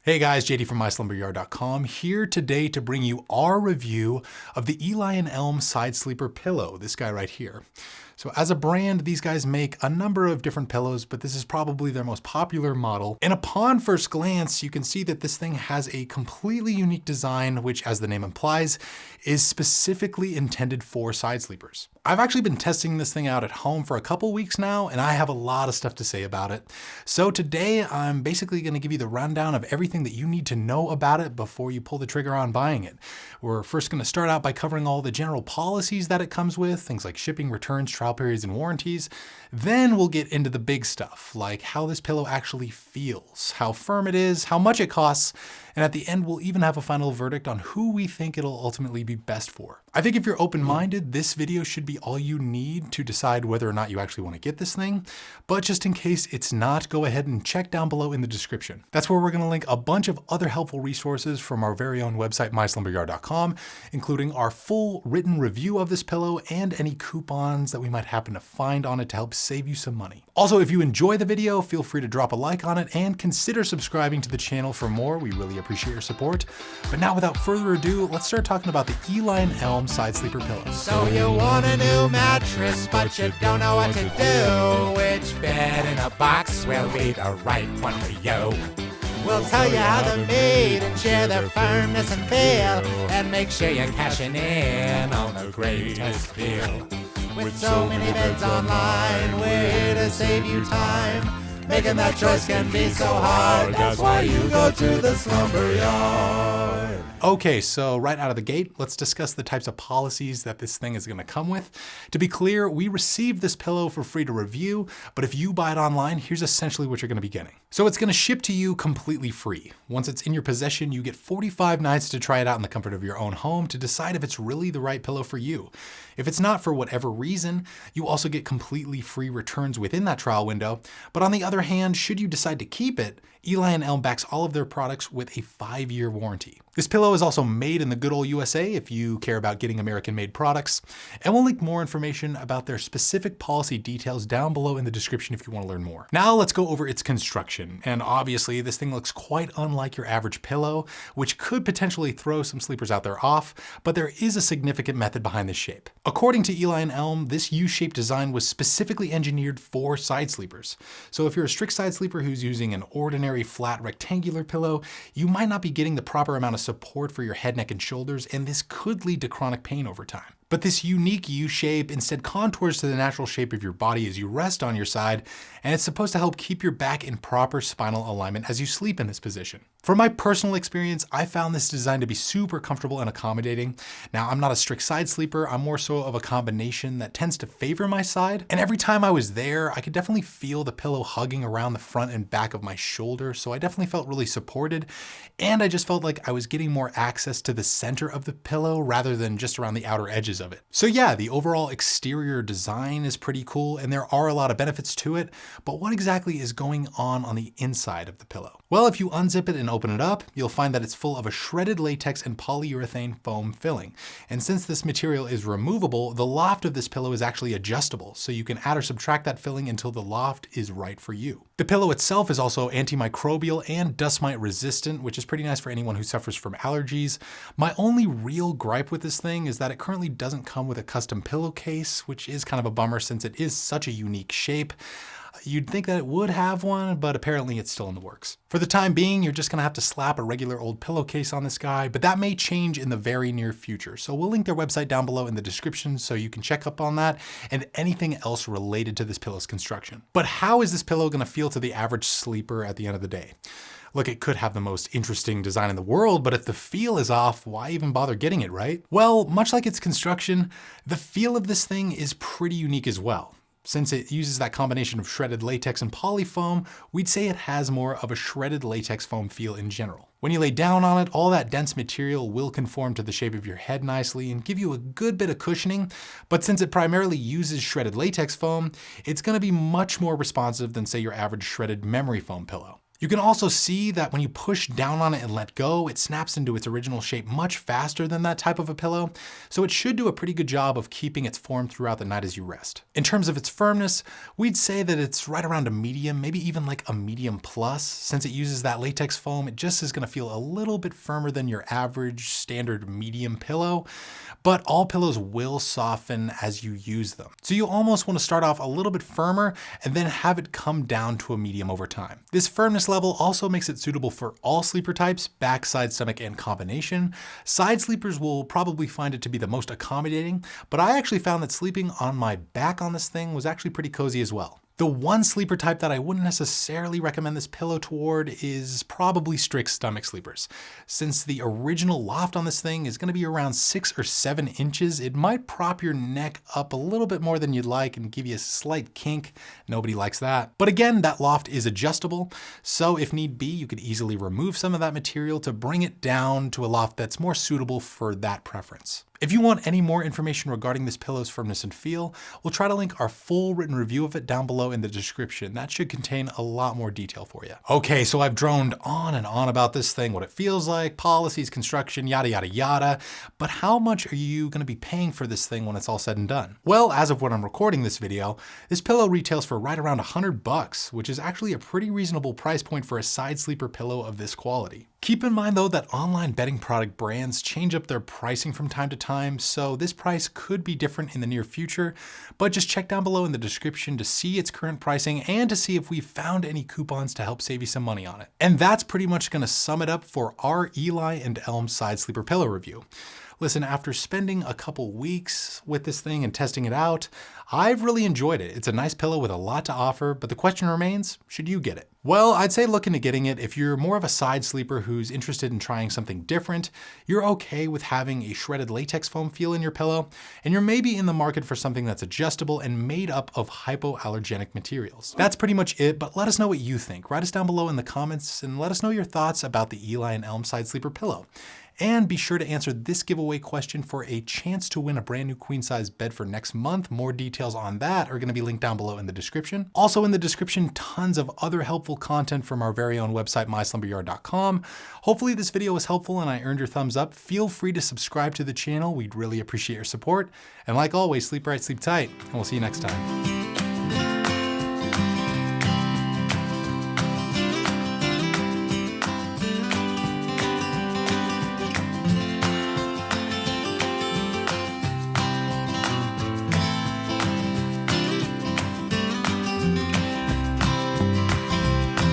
Hey guys, JD from MySlumberYard.com here today to bring you our review of the Eli & Elm Side Sleeper Pillow, this guy right here. So as a brand, these guys make a number of different pillows, but this is probably their most popular model. And upon first glance, you can see that this thing has a completely unique design, which, as the name implies, is specifically intended for side sleepers. I've actually been testing this thing out at home for a couple weeks now, and I have a lot of stuff to say about it. So today, I'm basically going to give you the rundown of everything that you need to know about it before you pull the trigger on buying it. We're first going to start out by covering all the general policies that it comes with, things like shipping, returns, trial periods, and warranties. Then we'll get into the big stuff, like how this pillow actually feels, how firm it is, how much it costs, and at the end, we'll even have a final verdict on who we think it'll ultimately be best for. I think if you're open-minded, this video should be all you need to decide whether or not you actually want to get this thing. But just in case it's not, go ahead and check down below in the description. That's where we're going to link a bunch of other helpful resources from our very own website, MySlumberYard.com, including our full written review of this pillow and any coupons that we might happen to find on it to help save you some money. Also, if you enjoy the video, feel free to drop a like on it and consider subscribing to the channel for more. We really appreciate your support. But now, without further ado, let's start talking about the Eli & Elm Side Sleeper Pillows. So you want a new mattress, but you don't know what to do. Which bed in a box will be the right one for you? We'll tell you how they're made and share their firmness and feel, and make sure you're cashing in on the greatest deal. With so many beds online, we're here to save you time. Making that choice can be so hard, that's why you go to the slumber yard. Okay, so right out of the gate, let's discuss the types of policies that this thing is going to come with. To be clear, we received this pillow for free to review, but if you buy it online, here's essentially what you're going to be getting. So it's going to ship to you completely free. Once it's in your possession, you get 45 nights to try it out in the comfort of your own home to decide if it's really the right pillow for you. If it's not for whatever reason, you also get completely free returns within that trial window. But on the other hand, should you decide to keep it, Eli & Elm backs all of their products with a 5-year warranty. This pillow is also made in the good old USA if you care about getting American-made products, and we'll link more information about their specific policy details down below in the description if you want to learn more. Now let's go over its construction, and obviously this thing looks quite unlike your average pillow, which could potentially throw some sleepers out there off, but there is a significant method behind this shape. According to Eli & Elm, this U-shaped design was specifically engineered for side sleepers. So if you're a strict side sleeper who's using an ordinary flat rectangular pillow, you might not be getting the proper amount of support for your head, neck, and shoulders, and this could lead to chronic pain over time. But this unique U-shape instead contours to the natural shape of your body as you rest on your side, and it's supposed to help keep your back in proper spinal alignment as you sleep in this position. From my personal experience, I found this design to be super comfortable and accommodating. Now, I'm not a strict side sleeper, I'm more so of a combination that tends to favor my side, and every time I was there, I could definitely feel the pillow hugging around the front and back of my shoulder, so I definitely felt really supported, and I just felt like I was getting more access to the center of the pillow rather than just around the outer edges of it. So yeah, the overall exterior design is pretty cool, and there are a lot of benefits to it, but what exactly is going on the inside of the pillow? Well, if you unzip it and open it up, you'll find that it's full of a shredded latex and polyurethane foam filling. And since this material is removable, the loft of this pillow is actually adjustable, so you can add or subtract that filling until the loft is right for you. The pillow itself is also antimicrobial and dust mite resistant, which is pretty nice for anyone who suffers from allergies. My only real gripe with this thing is that it currently doesn't come with a custom pillowcase, which is kind of a bummer since it is such a unique shape. You'd think that it would have one, but apparently it's still in the works. For the time being, you're just gonna have to slap a regular old pillowcase on this guy, but that may change in the very near future. So we'll link their website down below in the description so you can check up on that and anything else related to this pillow's construction. But how is this pillow gonna feel to the average sleeper at the end of the day? Look, it could have the most interesting design in the world, but if the feel is off, why even bother getting it, right? Well, much like its construction, the feel of this thing is pretty unique as well. Since it uses that combination of shredded latex and polyfoam, we'd say it has more of a shredded latex foam feel in general. When you lay down on it, all that dense material will conform to the shape of your head nicely and give you a good bit of cushioning, but since it primarily uses shredded latex foam, it's gonna be much more responsive than say your average shredded memory foam pillow. You can also see that when you push down on it and let go, it snaps into its original shape much faster than that type of a pillow, so it should do a pretty good job of keeping its form throughout the night as you rest. In terms of its firmness, we'd say that it's right around a medium, maybe even like a medium plus. Since it uses that latex foam, it just is going to feel a little bit firmer than your average standard medium pillow, but all pillows will soften as you use them. So you almost want to start off a little bit firmer and then have it come down to a medium over time. This firmness level also makes it suitable for all sleeper types, back, side, stomach, and combination. Side sleepers will probably find it to be the most accommodating, but I actually found that sleeping on my back on this thing was actually pretty cozy as well. The one sleeper type that I wouldn't necessarily recommend this pillow toward is probably strict stomach sleepers. Since the original loft on this thing is going to be around 6 or 7 inches, it might prop your neck up a little bit more than you'd like and give you a slight kink. Nobody likes that. But again, that loft is adjustable, so if need be, you could easily remove some of that material to bring it down to a loft that's more suitable for that preference. If you want any more information regarding this pillow's firmness and feel, we'll try to link our full written review of it down below in the description. That should contain a lot more detail for you. Okay, so I've droned on and on about this thing, what it feels like, policies, construction, yada, yada, yada. But how much are you going to be paying for this thing when it's all said and done? Well, as of when I'm recording this video, this pillow retails for right around $100, which is actually a pretty reasonable price point for a side sleeper pillow of this quality. Keep in mind though that online bedding product brands change up their pricing from time to time, so this price could be different in the near future, but just check down below in the description to see its current pricing and to see if we've found any coupons to help save you some money on it. And that's pretty much going to sum it up for our Eli and Elm side sleeper pillow review. Listen, after spending a couple weeks with this thing and testing it out, I've really enjoyed it. It's a nice pillow with a lot to offer, but the question remains, should you get it? Well, I'd say look into getting it if you're more of a side sleeper who's interested in trying something different, you're okay with having a shredded latex foam feel in your pillow, and you're maybe in the market for something that's adjustable and made up of hypoallergenic materials. That's pretty much it, but let us know what you think. Write us down below in the comments and let us know your thoughts about the Eli and Elm side sleeper pillow. And be sure to answer this giveaway question for a chance to win a brand new queen size bed for next month. More details on that are going to be linked down below in the description. Also in the description, tons of other helpful content from our very own website, myslumberyard.com. Hopefully this video was helpful and I earned your thumbs up. Feel free to subscribe to the channel. We'd really appreciate your support. And like always, sleep right, sleep tight, and we'll see you next time.